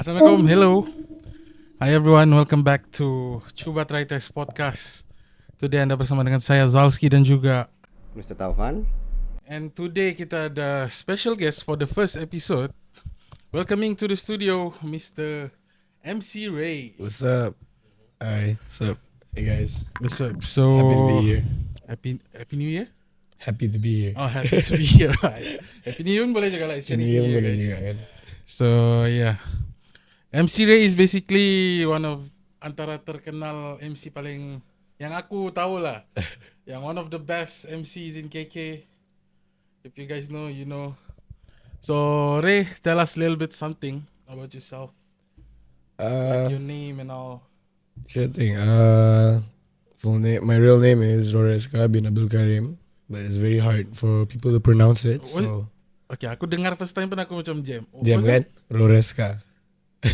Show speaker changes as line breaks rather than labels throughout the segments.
Assalamualaikum, hello. Hi everyone, welcome back to CubaTryTest Podcast. Today anda bersama dengan saya Zalski dan juga
Mr. Taufan.
and today kita ada special guest for the first episode. Welcoming to the studio Mr. MC Ray.
What's up? Hi, what's up? Hey guys.
What's up? So
Happy to be here.
Happy New Year?
Happy to be here.
Oh, happy to be here. Right. Happy New Year boleh juga lah. It's Chinese New Year, guys. So yeah, MC Ray is basically one of antara terkenal MC paling yang aku tahu lah. Yang one of the best MCs in KK. If you guys know, you know. So Ray, tell us a little bit something about yourself. Like your name and all.
Sure thing. Full name. My real name is Roreska bin Abdul Karim, but it's very hard for people to pronounce it. So
Okay, aku dengar first time pun aku macam jam.
jam kan? Roreska.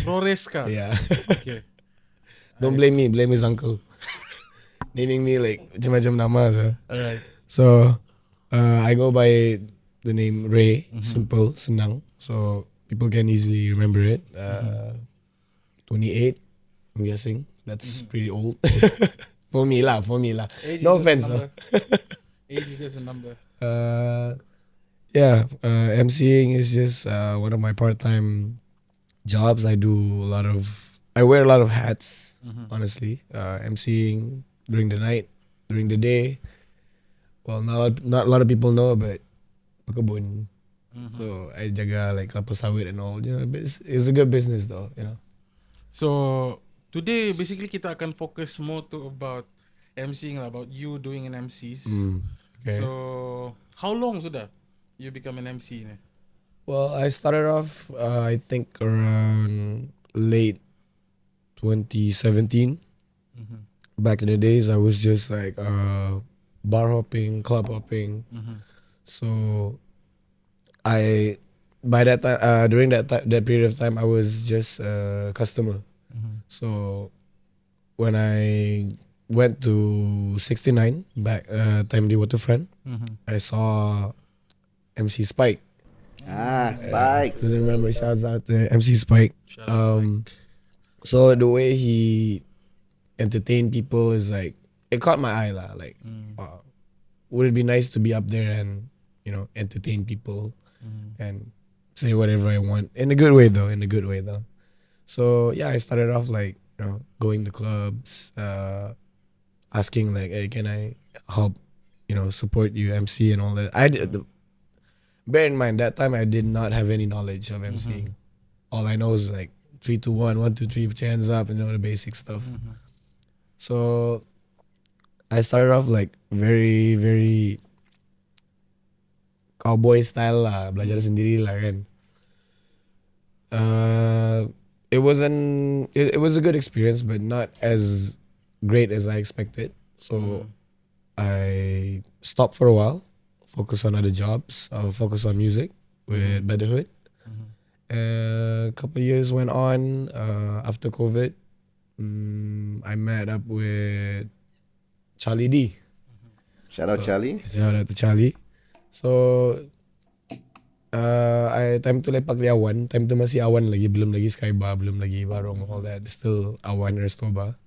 Roreska.
Yeah.
Okay.
Don't blame me. Blame his uncle. Naming me like macam-macam nama.
Alright.
So I go by the name Ray. Simple, senang. So people can easily remember it. 28, I'm guessing. That's pretty old. For me lah.
Age
No
is just a
offense
number.
though.
Age is just a number.
MCing is just one of my part-time jobs. I wear a lot of hats, honestly. MCing during the night, during the day. Well, not a lot of people know, but pagkabun. So I jaga like kelapa sawit and all. You know, but it's a good business though. You know.
So today basically kita akan focus more to about MCing lah, about you doing an MCs.
Okay.
So how long sudah you become an MC ni?
Well, I started off, I think around late 2017. Back in the days, I was just like bar hopping, club hopping. So by that time, during that period of time, I was just a customer. So when I went to 69 back time di Waterfront, I saw MC Spike.
Spikes.
Doesn't remember. Shouts out to MC Spike. So the way he entertained people is like, it caught my eye lah. Like, would it be nice to be up there and entertain people and say whatever I want in a good way though. So yeah, I started off like going to clubs, asking like, hey, can I help support you MC and all that. Bear in mind that time I did not have any knowledge of MCing. All I know is like 3, 2, 1, 1, 2, 3, put your hands up, and the basic stuff. So I started off like very, very cowboy style lah, belajar sendiri lah kan. It was a good experience, but not as great as I expected. So I stopped for a while, focus on other jobs, focus on music with Betterhood. A couple of years went on. After COVID, I met up with Charlie D.
Shout out Charlie.
Shout out to Charlie. So time tu lepak di Awan. Time tu masih Awan lagi, belum lagi Skybar, belum lagi Barong, all that. Still Awan Restoba.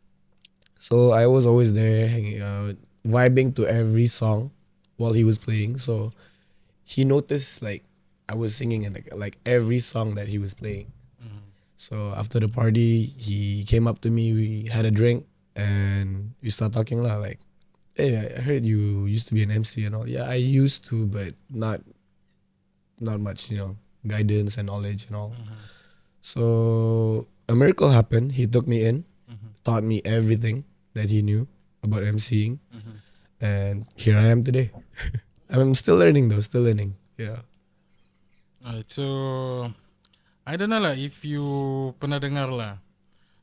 So I was always there, hanging out, vibing to every song while he was playing. So he noticed like I was singing in like every song that he was playing. So after the party, he came up to me. We had a drink and we started talking lah. Like, hey, I heard you used to be an MC and all. Yeah, I used to, but not much, guidance and knowledge and all. So a miracle happened. He took me in, taught me everything that he knew about MCing, and here I am today. I'm still learning though, Yeah.
Alright, so I don't know lah if you pernah dengar lah.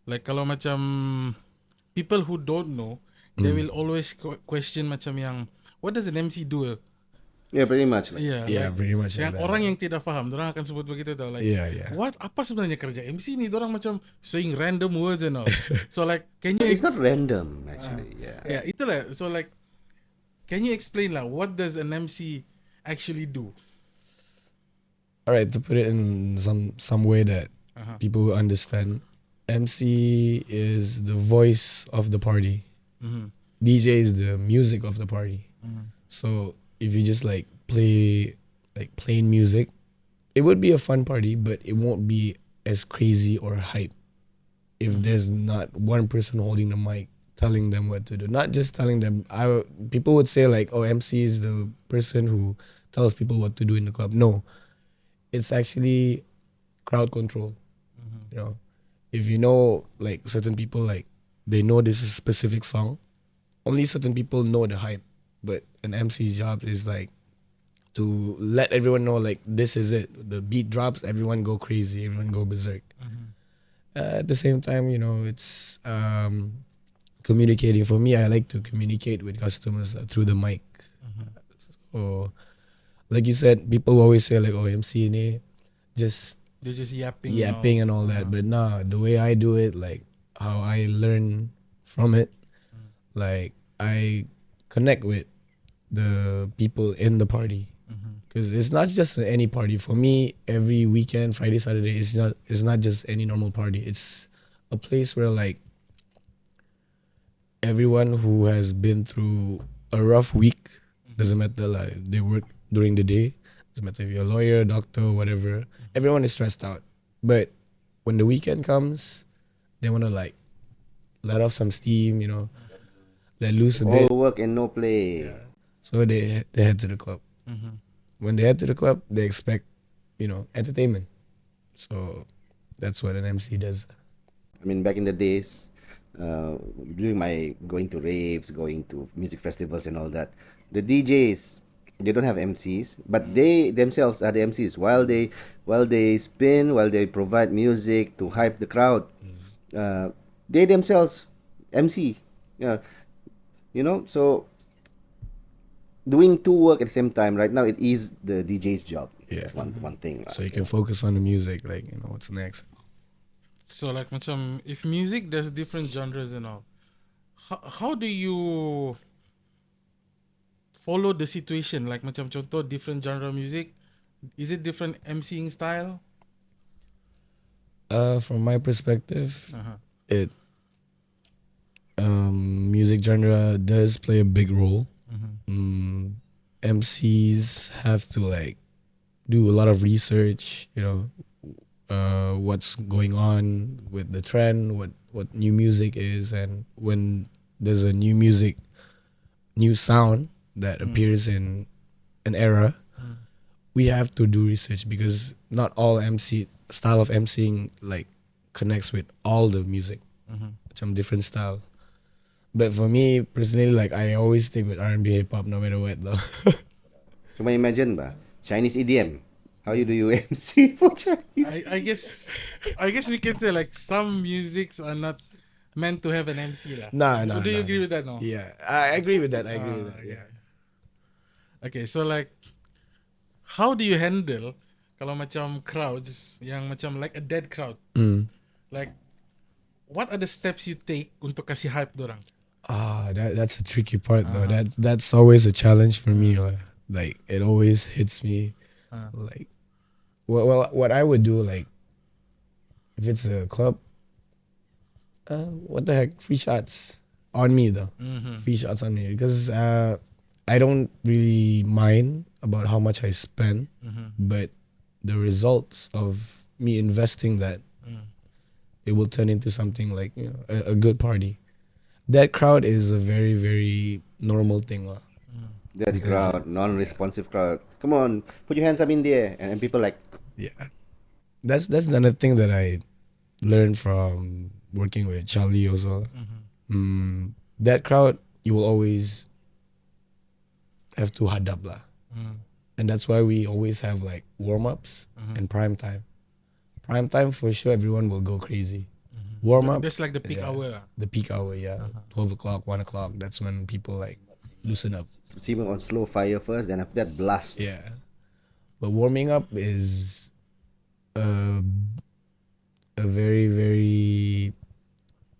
Like kalau macam people who don't know, they will always question macam yang, what does an MC do?
Yeah, pretty much.
Yeah,
like,
pretty much like
yang
that.
orang yang tidak faham, orang akan sebut begitu tau. Like,
Yeah.
what? Apa sebenarnya kerja MC ni? Orang macam saying random words and all. So like, can you?
It's not random actually.
Yeah, itulah. So like, can you explain lah, what does an MC actually do?
All right, to put it in some way that people will understand. MC is the voice of the party. DJ is the music of the party. So if you just like play like plain music, it would be a fun party, but it won't be as crazy or hype if there's not one person holding the mic telling them what to do. Not just telling them. People would say like, oh, MC is the person who tells people what to do in the club. No, it's actually crowd control. You know, if you know like certain people like they know this is a specific song, only certain people know the hype. But an MC's job is like to let everyone know like this is it. The beat drops, everyone go crazy, everyone go berserk. At the same time, you know, it's communicating. For me, I like to communicate with customers through the mic. So, like you said, people always say like, "Oh, MC ni just
They're just yapping.
yapping and all that." But nah, the way I do it, like how I learn from it, like I connect with the people in the party. Because it's not just any party. For me, every weekend, Friday, Saturday, it's not just any normal party. It's a place where like everyone who has been through a rough week, doesn't matter like they work during the day, doesn't matter if you're a lawyer, doctor, whatever, everyone is stressed out. But when the weekend comes, they want to like let off some steam, you know, let loose a bit.
All work and no play.
So they head to the club. When they head to the club, they expect, you know, entertainment. So that's what an MC does.
I mean, back in the days, during my going to raves, going to music festivals and all that, the DJs, they don't have MCs, but they themselves are the MCs. While they spin, while they provide music to hype the crowd, they themselves MC. You know, so doing two work at the same time right now, it is the DJ's job.
Yeah.
That's one thing.
So you can focus on the music, like, you know, what's next.
So like macam if music there's different genres and all. How do you follow the situation? Like macam contoh different genre music, is it different MCing style?
From my perspective, it music genre does play a big role. MCs have to like do a lot of research, you know, what's going on with the trend, what new music is, and when there's a new music, new sound that appears in an era, we have to do research because not all MC style of MCing like connects with all the music. Some different style. But for me personally, like I always stick with R&B hip hop no matter what though.
Cuma imagine ba, Chinese EDM. How do you MC for Chinese?
I guess we can say like some musics are not meant to have an MC lah.
Nah.
Do you agree with that? No.
Yeah, I agree with that. I agree with that. Yeah.
Okay, so like, how do you handle kalau macam crowds yang macam like a dead crowd? Like, what are the steps you take untuk kasih hype dorang?
That's a tricky part though. That's always a challenge for me. Like it always hits me. Like, what I would do, like, if it's a club, what the heck, free shots on me though. Free shots on me because I don't really mind about how much I spend, but the results of me investing that, it will turn into something like, you know, a good party. That crowd is a very, very normal thing.
That crowd, non-responsive crowd. Come on, put your hands up in the air, and people like.
Yeah, that's another thing that I learned from working with Charlie also. That crowd, you will always have to hadap lah. And that's why we always have like warm-ups and prime time. Prime time for sure, everyone will go crazy. Warm up.
That's like the peak hour lah.
The peak hour, yeah. 12 o'clock, 1 o'clock. That's when people like loosen up.
See on slow fire first, then after that blast.
Yeah. But warming up is a very, very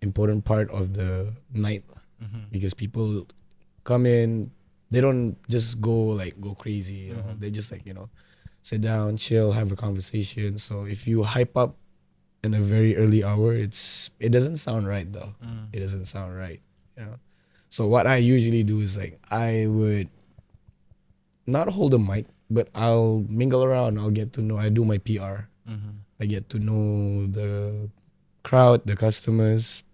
important part of the night because people come in, they don't just go crazy, you know. They just like, you know, sit down, chill, have a conversation. So if you hype up in a very early hour, it doesn't sound right though.
Mm.
It doesn't sound right, you know. So what I usually do is like I would not hold a mic, but I'll mingle around. I'll get to know. I do my PR.
Mm-hmm.
I get to know the crowd, the customers,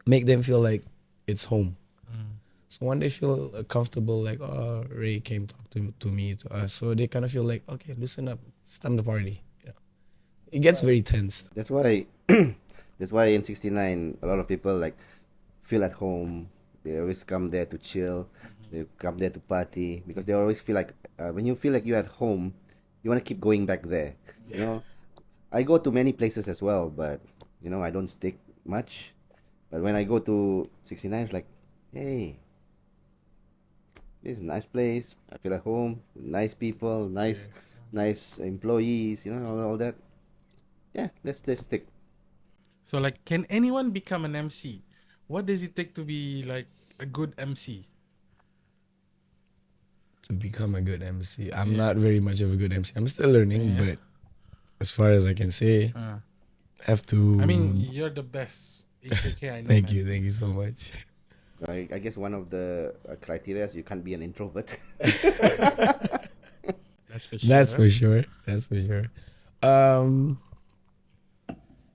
make them feel like it's home.
Mm.
So when they feel comfortable, like, oh, Ray came talk to me, to us, so they kind of feel like, okay, listen up, it's time to party. You know, it gets very tense.
That's why that's why in 69 a lot of people like feel at home. They always come there to chill. They come there to party because they always feel like when you feel like you're at home, you want to keep going back there. You know, I go to many places as well, but you know I don't stick much. But when I go to 69, it's like, hey, this is a nice place. I feel at home. Nice people, nice employees. You know all that. Yeah, let's stick.
So like, can anyone become an MC? What does it take to be like a good MC?
To become a good MC, I'm
Yeah.
not very much of a good MC. I'm still learning,
Yeah.
but as far as I can say,
Uh,
have to.
I mean, you're the best AKK I know.
thank
man.
you, thank you so much.
I guess one of the criteria is you can't be an introvert.
That's for sure.
That's for sure. That's for sure. Um,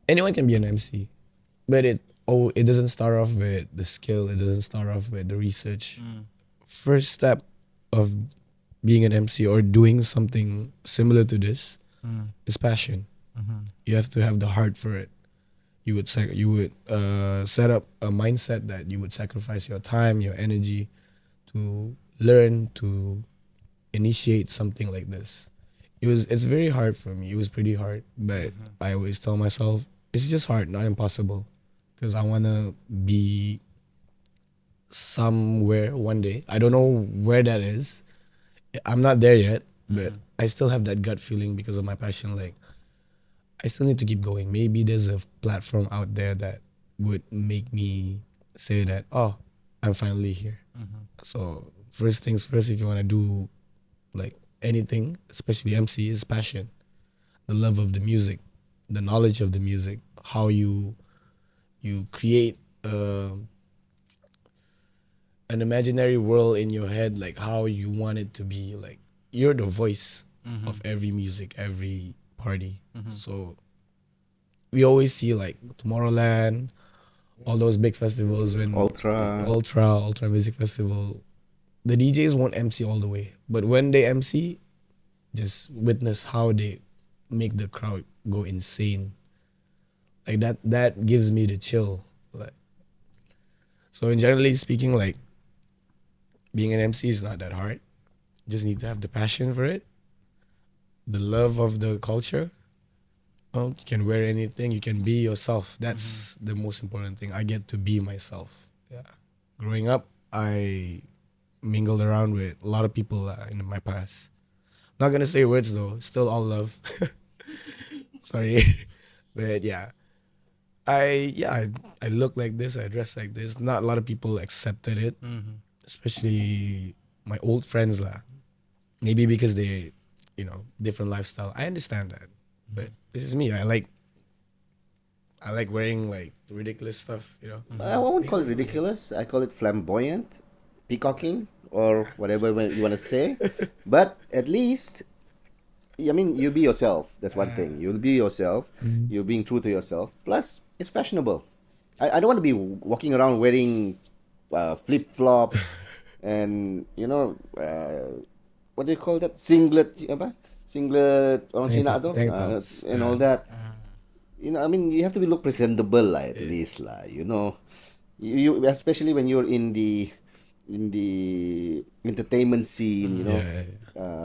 anyone can be an MC, but it doesn't start off with the skill. It doesn't start off with the research.
Mm.
First step of being an MC or doing something similar to this
Mm.
is passion.
Mm-hmm.
You have to have the heart for it. You would set up a mindset that you would sacrifice your time, your energy to learn to initiate something like this. It's very hard for me. It was pretty hard, but I always tell myself it's just hard, not impossible, because I want to be somewhere one day. I don't know where that is. I'm not there yet, but I still have that gut feeling because of my passion. Like, I still need to keep going. Maybe there's a platform out there that would make me say that, oh, I'm finally here.
Mm-hmm.
So first things first, if you want to do like anything, especially MC, is passion, the love of the music, the knowledge of the music, how you create an imaginary world in your head, like how you want it to be. Like you're the voice of every music, every party. So we always see like Tomorrowland, all those big festivals when
Ultra.
Ultra Music Festival. The DJs won't MC all the way, but when they MC, just witness how they make the crowd go insane. Like that gives me the chill. Like, so in generally speaking, like being an MC is not that hard. Just need to have the passion for it, the love of the culture. You can wear anything. You can be yourself. That's the most important thing. I get to be myself. Yeah. Growing up, I mingled around with a lot of people in my past. Not gonna say words though. Still all love. Sorry, but yeah. I look like this. I dress like this. Not a lot of people accepted it, especially my old friends lah. Maybe because they, different lifestyle. I understand that, but this is me. I like wearing like ridiculous stuff.
I won't call it ridiculous. I call it flamboyant, peacocking, or whatever you want to say. But at least, I mean, you be yourself. That's one thing. You'll be yourself. You're being true to yourself. Plus, it's fashionable. I don't want to be walking around wearing flip flops and what do you call that? Singlet, apa? Singlet orang Cina tu,
tank tops.
and all that. I mean, you have to look presentable lah, at least lah. You especially when you're in the entertainment scene,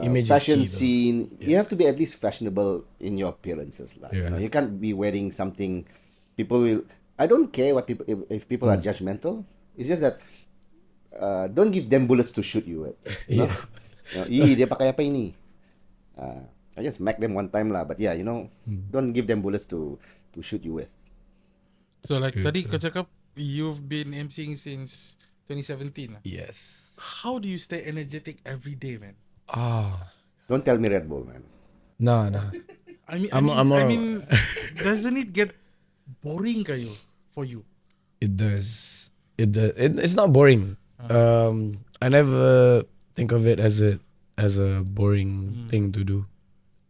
Image is
fashion
key, though.
scene. You have to be at least fashionable in your appearances lah.
Yeah.
You can't be wearing something people will. I don't care what people if people are judgmental. It's just that don't give them bullets to shoot you with. Dia pakai apa ini? I just smack them one time lah. But yeah, don't give them bullets to shoot you with.
So like
True,
tadi
true.
kau cakap you've been MCing since 2017 lah.
Yes.
How do you stay energetic every day, man?
Don't tell me Red Bull, man.
No.
I
I'm
mean, doesn't it get boring kayo for you?
It does. It's not boring.
Uh-huh.
I never think of it as a boring thing to do.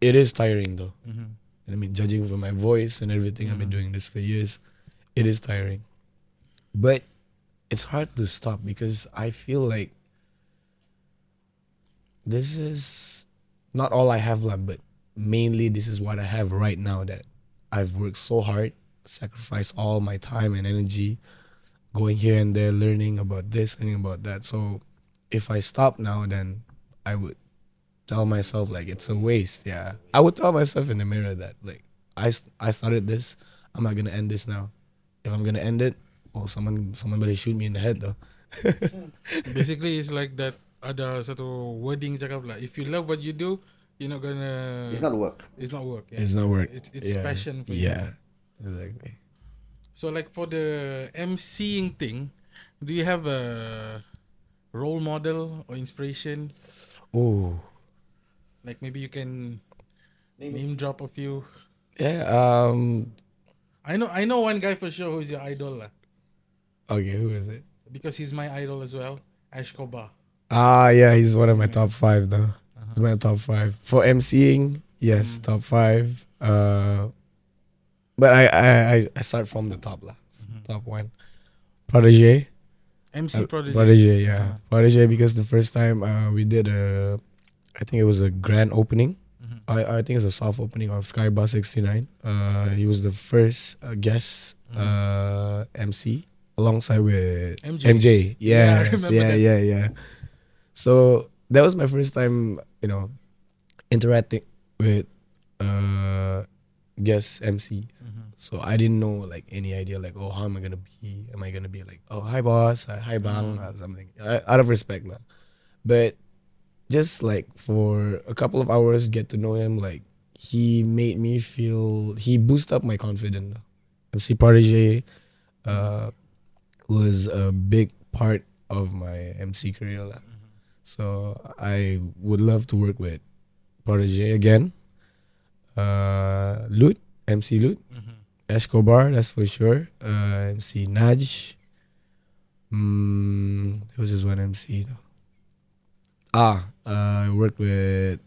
It is tiring though.
Mhm.
I mean, judging from my voice and everything, I've been doing this for years. It is tiring, but it's hard to stop because I feel like this is not all I have left, but mainly this is what I have right now that I've worked so hard, sacrificed all my time and energy, going here and there, learning about this, learning about that. So if I stop now, then I would tell myself like it's a waste. Yeah, I would tell myself in the mirror that like I started this. I'm not gonna end this now. If I'm gonna end it, well, somebody shoot me in the head though.
Basically, it's like that. Ada satu wording cakap lah. If you love what you do, you're not gonna.
It's not work.
It's not work. Yeah.
It's not work.
It's
Yeah.
passion for you.
Yeah, exactly.
So like for the MCing thing, do you have a role model or inspiration?
Oh,
Like maybe you can name drop a few.
yeah.
I know one guy for sure who's your idol lah,
Okay, who is it?
because he's my idol as well. Ash Koba.
Yeah, he's one of my top 5 though. He's my top 5 for MCing. Yes, top 5. But I start from the top lah. Top 1. Protege.
MC Prodigy.
Protege, yeah. Protege because the first time we did I think it was a grand opening. I think it's a soft opening of Sky Bar 69. He was the first guest MC alongside with
MJ.
MJ.
Yeah, I
Yes,
remember
yeah,
that.
yeah, yeah. So that was my first time, interacting with guest MCs. So I didn't know like any idea like, oh, how am I gonna be? Am I gonna be like, oh, hi boss, hi bang, or something out of respect lah. But just like for a couple of hours, get to know him. Like he made me feel, he boosted up my confidence. MC Protege was a big part of my MC career lah. So I would love to work with Protege again. Lut, MC Lut, Escobar, that's for sure. MC Naj. There was just one MC though. I worked with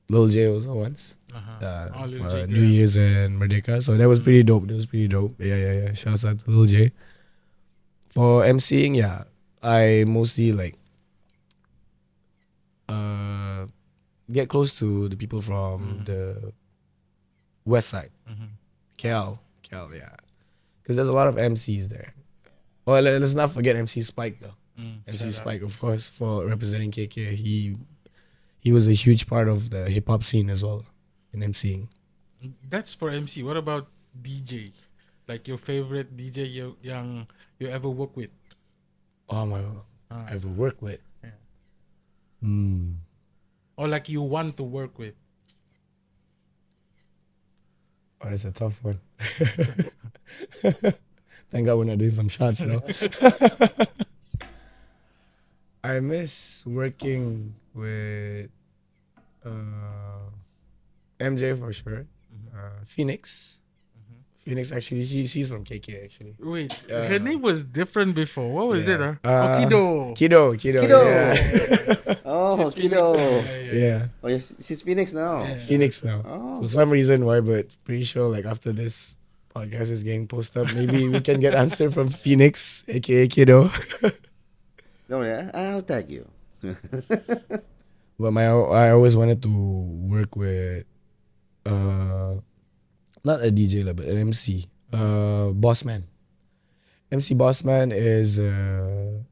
Lil J also once.
Oh, Lil
For
J,
New
yeah.
Year's and Merdeka. So that was pretty dope. Yeah. Shouts out to Lil J. For MCing, yeah, I mostly like get close to the people from the west side. KL, yeah. Because there's a lot of MCs there. Oh, let's not forget MC Spike though. MC Spike, of course, for representing KK. He was a huge part of the hip hop scene as well in MCing.
That's for MC. What about DJ? Like your favorite DJ you ever work with?
Oh my God. I ever worked with.
Yeah. Or like you want to work with?
Oh, that's a tough one. Thank God we're not doing some shots though. I miss working with MJ for sure. Phoenix. Phoenix actually, she's from KK actually.
Wait, her name was different before. What was it?
Yeah.
Kido.
Kido. Yeah.
Oh,
She's Phoenix
Kido.
now.
Yeah.
Oh, yes, she's Phoenix now.
Yeah.
Phoenix now.
Oh.
For some reason why, but pretty sure like after this podcast is getting posted up, maybe we can get answer from Phoenix, aka Kido.
No, yeah, I'll tag you.
But I always wanted to work with not a DJ lah, but an MC. Bossman. MC Bossman is an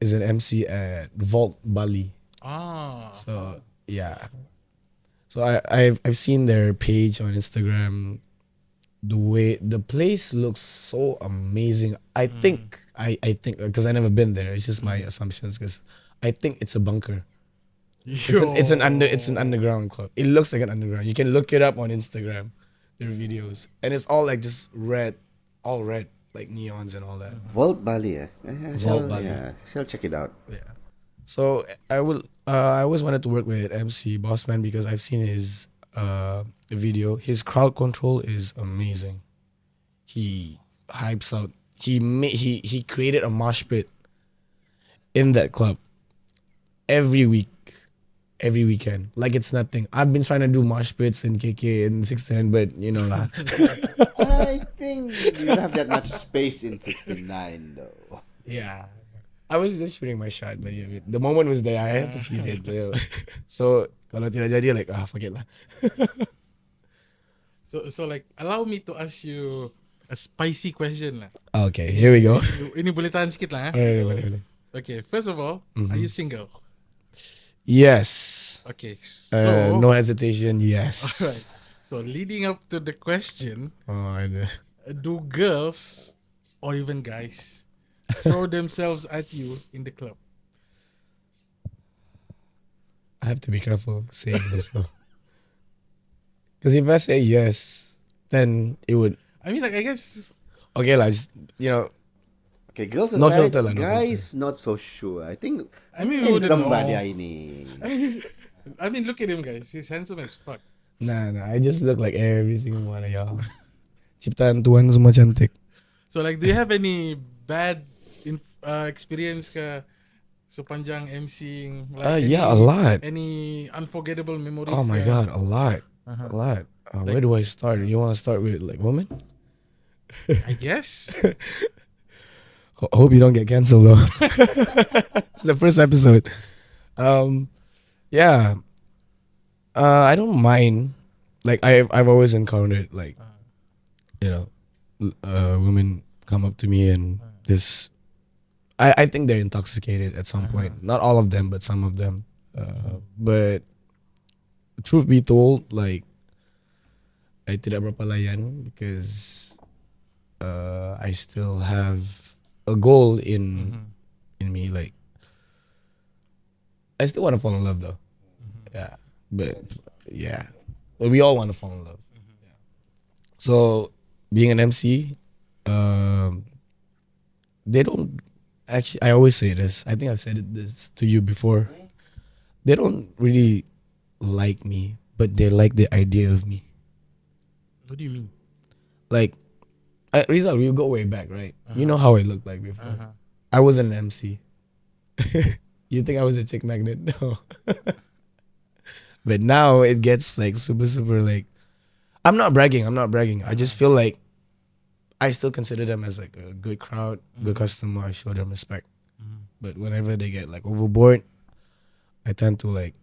MC at Vault Bali. So yeah. So I've seen their page on Instagram. The way the place looks so amazing. I think because I never been there. It's just my assumptions because I think it's a bunker. It's an underground club. It looks like an underground. You can look it up on Instagram. Their videos, and it's all like just all red, like neons and all that.
Vault Bali, eh?
Vault Bali.
Yeah, shall check it out.
Yeah. So I always wanted to work with MC Bossman because I've seen his video. His crowd control is amazing. he hypes out. He created a mosh pit in that club every week, every weekend, like it's nothing. I've been trying to do mosh pits in KK and 69, but you know lah.
I think you don't have that much space in 69 though.
Yeah. I was just shooting my shot, but yeah, the moment was there. I had to seize it. So kalau tidak jadi, like forget lah.
So like allow me to ask you a spicy question lah.
Okay, here we go.
Ini boleh tahan sikit lah.
Boleh.
Okay, first of all, are you single?
Yes.
Okay, so
No hesitation. Yes.
alright. So leading up to the question,
Oh, I know.
do girls or even guys throw themselves at you in the club?
I have to be careful saying this though, because if I say yes, then it would.
I mean, like I guess
Okay, like you know.
Okay, girls
No
aside,
filter lah, no
guys not so sure. I think
I mean we wouldn't
somebody
know.
ini.
I mean, look at him, guys. He's handsome as fuck.
Nah. I just look like every single one of y'all. Ciptaan Tuhan semua cantik.
So like, do you have any bad experience ka sepanjang MCing? Like
Yeah, a lot.
Any unforgettable memories?
Oh my god, a lot.
Uh-huh.
A lot. Where do I start? You want to start with like women?
I guess.
Hope you don't get canceled though. It's the first episode. Yeah. I don't mind. Like I've always encountered like, you know, women come up to me and this. I think they're intoxicated at some point. Not all of them, but some of them. But truth be told, like I tidak berapa layan because I still have a goal in me. Like I still want to fall in love though. Yeah, but yeah, well, we all want to fall in love. Yeah. So being an MC, they don't actually. I always say this. I think I've said this to you before. They don't really like me, but they like the idea of me.
What do you mean?
Like, Rizal, we go way back, right? You know how I looked like before. I wasn't an MC. You think I was a chick magnet? No. But now it gets like super like. I'm not bragging. I just feel like I still consider them as like a good crowd, good customer. I show them respect. But whenever they get like overboard, I tend to like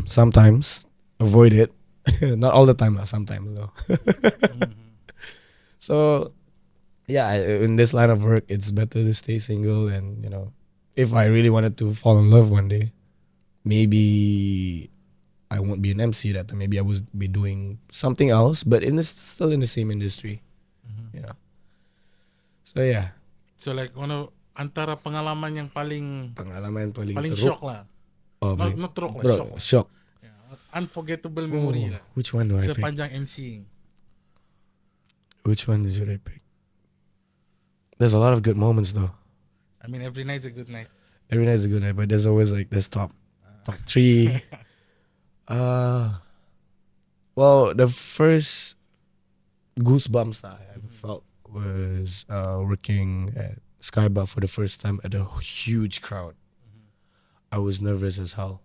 sometimes avoid it. Not all the time, but sometimes though. So yeah, in this line of work, it's better to stay single. And you know, if I really wanted to fall in love one day, maybe I won't be an MC that time. Maybe I would be doing something else, but still in the same industry. You know. So yeah.
So like antara pengalaman yang paling
Paling
shock lah.
Oh,
Not teruk lah, shock.
Shock.
Yeah. Unforgettable memory lah.
Which one do I pick?
Sepanjang MCing.
Which one should I pick? There's a lot of good moments though.
I mean, every night's a good night.
Every night's a good night, but there's always like this top 3. Well, the first goosebumps that I ever felt was working at Skybar for the first time at a huge crowd. I was nervous as hell.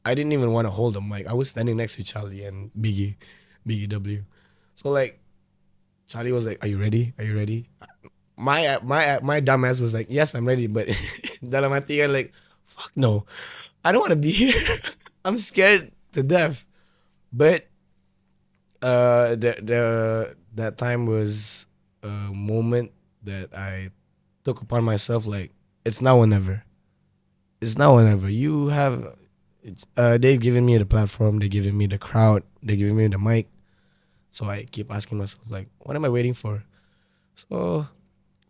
I didn't even want to hold the mic. I was standing next to Charlie and Biggie W. So like, Charlie was like, "Are you ready? Are you ready?" My dumb ass was like, "Yes, I'm ready." But dalam hati kan like, "Fuck no, I don't want to be here. I'm scared to death." But that time was a moment that I took upon myself. Like, it's now or never. It's now or never. You have, they've given me the platform. They're giving me the crowd. They're giving me the mic. So I keep asking myself, like, what am I waiting for? So,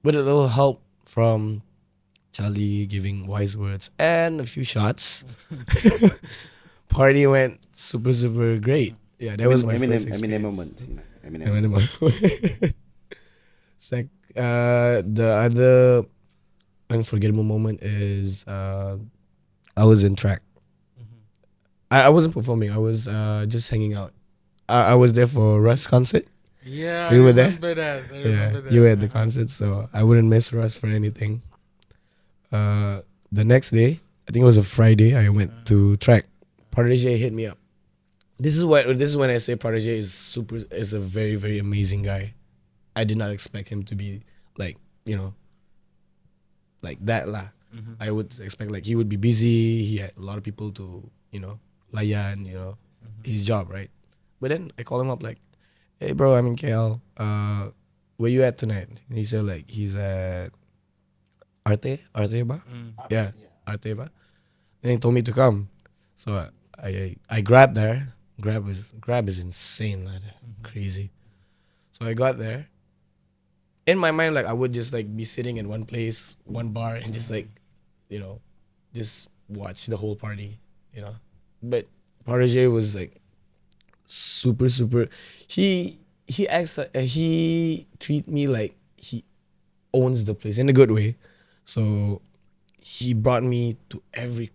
with a little help from Charlie giving wise words and a few shots, party went super great. Yeah, that was my first experience.
Eminem moment.
The other unforgettable moment is I was in track. I wasn't performing. I was just hanging out. I was there for Russ concert.
Yeah,
You
I
were there?
remember that. I
Yeah,
remember that.
you were at the concert, so I wouldn't miss Russ for anything. The next day, I think it was a Friday, I went to track. Protege hit me up. This is when I say Protege is a very, very amazing guy. I did not expect him to be like, you know, like that lah. I would expect like he would be busy, he had a lot of people to, you know, layan, you know, his job, right? But then I call him up like, hey bro, I'm in KL. Where you at tonight? And he said like he's at Arte ba? Yeah, Arte ba? Then he told me to come. So I grabbed there. Grab is insane, like crazy. So I got there. In my mind, like I would just like be sitting in one place, one bar, and just like, you know, just watch the whole party, you know. But Protege was like super super. He acts he treat me like he owns the place in a good way. So he brought me to every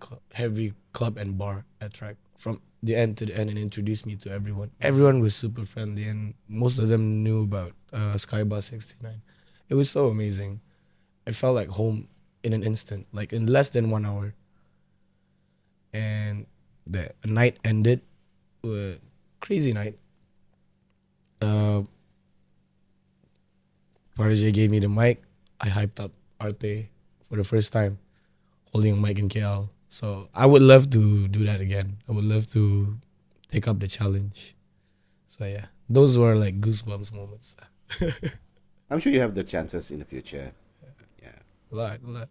club and bar at track from the end to the end and introduced me to everyone. Everyone was super friendly and most of them knew about Skybus 69. It was so amazing. I felt like home in an instant, like in less than 1 hour. And the night ended, crazy night. Protege gave me the mic. I hyped up Arte for the first time, holding a mic in KL. So I would love to do that again. I would love to take up the challenge. So yeah, those were like goosebumps moments.
I'm sure you have the chances in the future. Yeah.
A lot.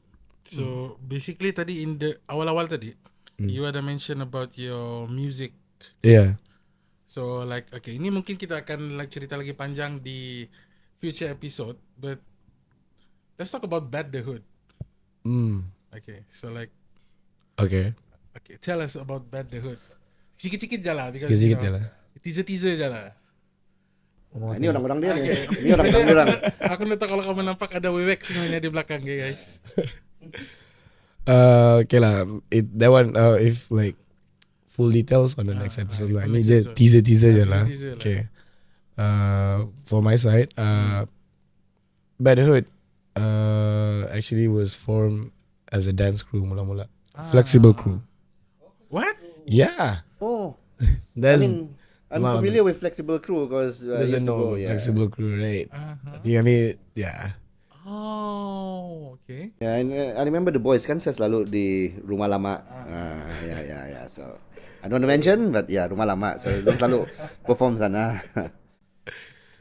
So basically tadi in the awal-awal tadi, you ada mention about your music.
Yeah.
So like okay, ini mungkin kita akan like cerita lagi panjang di future episode, but let's talk about Bad the Hood. Okay, so like
Okay.
tell us about Bad the Hood. Sikit-sikit je lah because
Sikit-sikit
you
je
know,
lah.
teaser je lah.
Nah, ini orang-orang dia nih.
Okay.
Ini orang-orang.
Aku nak tahu kalau kamu nampak ada wewek sebenarnya di belakang guys.
Okay lah. That one if like full details on the next episode lah. Ini je teaser je lah.
teaser lah.
Okay. For my side, Bad Hood actually was formed as a dance crew mula-mula. Flexible crew.
What?
Yeah.
Oh,
That's
I'm familiar with Flexible Crew because
doesn't know about Flexible Crew, right? I mean, yeah.
Oh, okay.
Yeah, and I remember the boys kan saya selalu di rumah lama. Yeah. So I don't want to mention, but yeah, rumah lama. So dia selalu perform sana.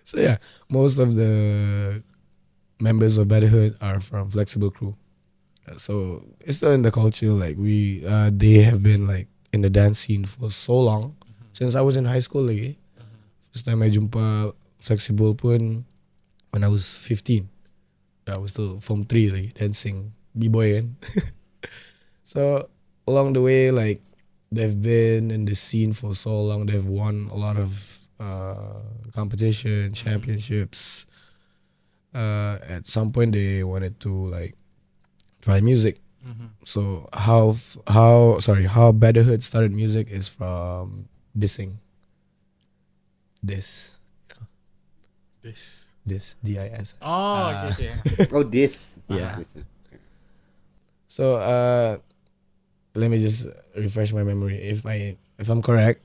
So yeah, most of the members of Bad Hood are from Flexible Crew. So it's still in the culture. Like they have been like in the dance scene for so long. Since I was in high school lagi. First time I jumpa Flexible pun when I was 15. I was still Form 3 lagi, dancing, b-boy kan. So along the way, like they've been in the scene for so long. They've won a lot of competition, championships. At some point they wanted to like try music. So how Bad Hood started music is from dissing. This DIS.
Oh, okay.
Oh, this.
Yeah.
This.
So let me just refresh my memory. If I'm correct,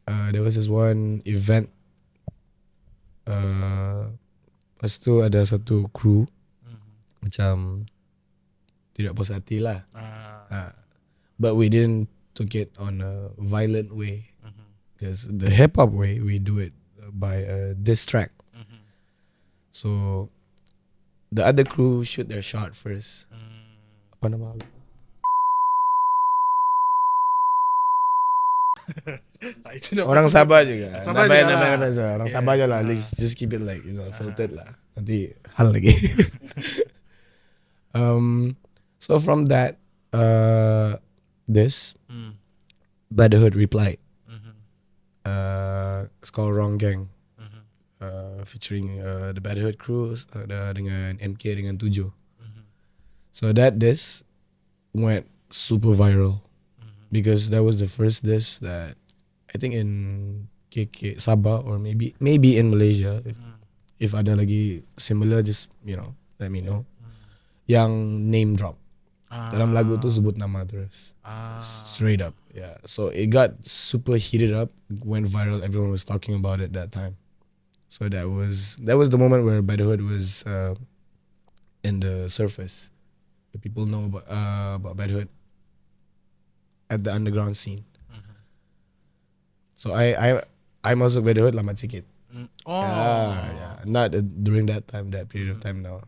there was this one event. Lepas tu ada satu crew macam tidak puas hati lah. But we didn't took it on a violent way. Because the hip hop way, we do it by a diss track. So the other crew shoot their shot first. Apa nama? Orang Sabah juga.
Sabah
Namanya
juga lah.
orang Sabah je lah. Let's just keep it like filtered lah. Nanti hal lagi. So from that, this Bad Hood replied. It's called Wrong Gang. Featuring the Bad Hood crew dengan MK dengan Tujo. So that diss went super viral because that was the first diss that I think in KK Sabah or maybe in Malaysia. If ada lagi similar, just let me know. Yang name drop. Dalam lagu tu sebut nama terus. Straight up. Yeah. So it got super heated up, went viral. Everyone was talking about it that time. So that was the moment where Bad Hood was in the surface. The people know about Bad Hood at the underground scene. So I masuk Bad Hood lama sikit. Yeah. Not during that period of time now.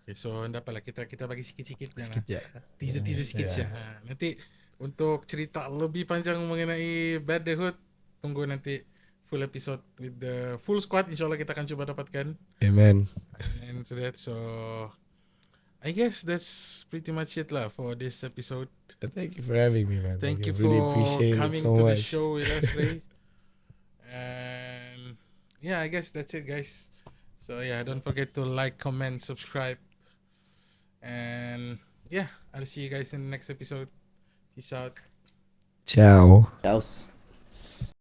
Okay, so anda pala kita bagi sikit-sikit
Sikit ya.
teaser sikit ya. Nanti untuk cerita lebih panjang mengenai Bad Hood, tunggu nanti full episode with the full squad. Insyaallah kita akan coba dapatkan.
Amen.
And so I guess that's pretty much it lah for this episode.
Thank you for having me, man.
Thank you
really
for
appreciate
coming
it so
to the
much.
show with us, Ray. And yeah, I guess that's it, guys. So yeah, don't forget to like, comment, subscribe. And yeah, I'll see you guys in the next episode. Peace out.
Ciao.
Ciao.